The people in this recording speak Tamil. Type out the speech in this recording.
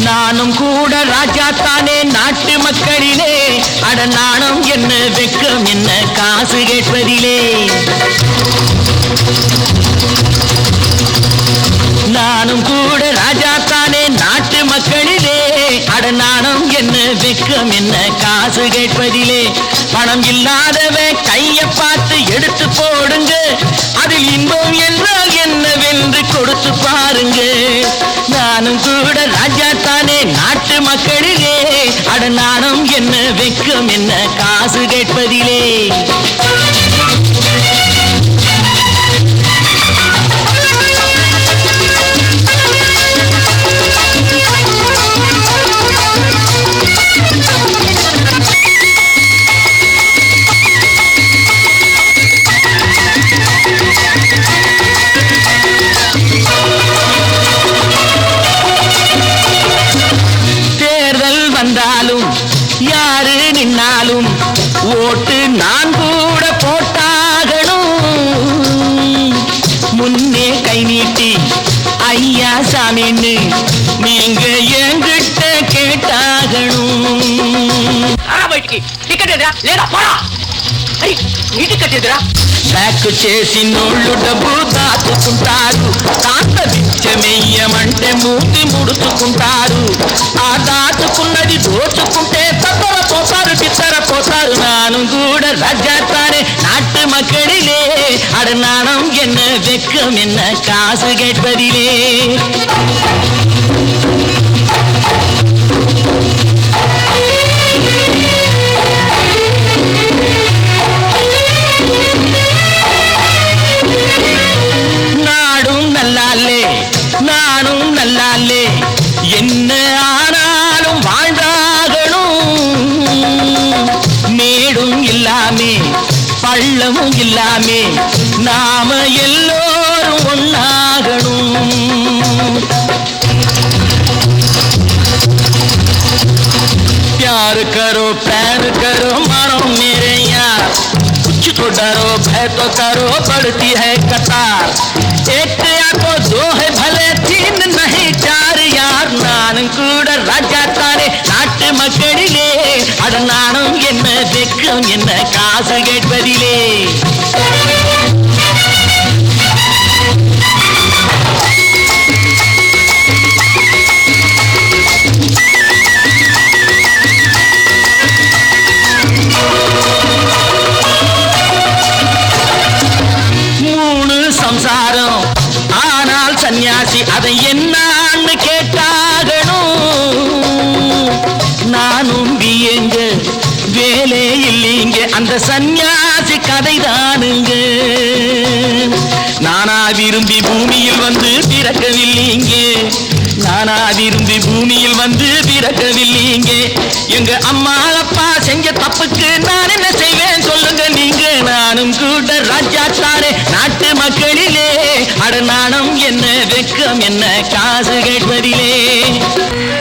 நானும் கூட ராஜா தானே நாட்டு மக்களிலே, அட நாணம் என்ன வெக்கம் என்ன காசு கேட்பதிலே. நானும் கூட ராஜா தானே நாட்டு மக்களிலே, அட நாணம் என்ன வெக்கம் என்ன காசு கேட்பதிலே. பணம் இல்லாதவ கைய பார்த்து எடுத்து போடுங்க, அதில் இன்பம் என்றால் என்னவென்று கொடுத்து பாருங்க. நானும் கூட ராஜா தானே நாட்டு மக்களிலே, அட நாணம் என்ன வெக்கம் என்ன காசு கேட்பதிலே. வந்தாலும் யாரு நின்னாலும் ஓட்டு நான் கூட போட்டாகணும். முன்னே கை நீட்டி ஐயா சாமின்னு நீங்க என்கிட்ட கேட்டாகணும். బ్యాక్ చేసి నోళ్ళు డబ్బు దాచుకుంటారు, దాంత బిచ్చమెయ్యమంటే మూతి ముడుచుకుంటారు. ఆ దాచుకున్నది దోచుకుంటే తత్తర పోతారు చిత్తర పోతారు. నాను కూడా ராஜாத்தானே நாட்டு மக்களிலே, அட நாணம் என்ன வெக்கம் என்ன காசு கேட்பதிலே. நானும் நல்லாலே என்ன ஆனாலும் வாழ்ந்தாகணும். மேடும் இல்லாமே பள்ளமும் இல்லாமே நாம எல்லோரும் ஒன்னாகணும். प्यार करो प्यार करो मानो मेरे यार, कुछ तो डरो भय तो करो बढ़ती है कतार. एक या तो दो है भले तीन नहीं चार यार. நானும் கூட ராஜா தானே நாட்டு மக்களிலே, அட நாணம் என்ன வெக்கம் என்ன காசு கேட்பதிலே. சம்சாரம் ஆனால் சன்னியாசி அதை என்னான்னு கேட்டாகணும். நானும் வியங்க வேலை இல்லைங்க அந்த சன்னியாசி கதைதானுங்க. நானா விரும்பி பூமியில் வந்து பிறக்கவில்லைங்க, நானா விரும்பி பூமியில் வந்து பிறக்கவில்லைங்க. எங்க அம்மா அப்பா செஞ்ச தப்புக்கு நான் என்ன செய்வேன் சொல்லுங்க நீங்க. நானும் கூட ராஜா தானே நாட்டு மக்களிலே, அட நாணம் என்ன வெக்கம் என்ன காசு கேட்பதிலே.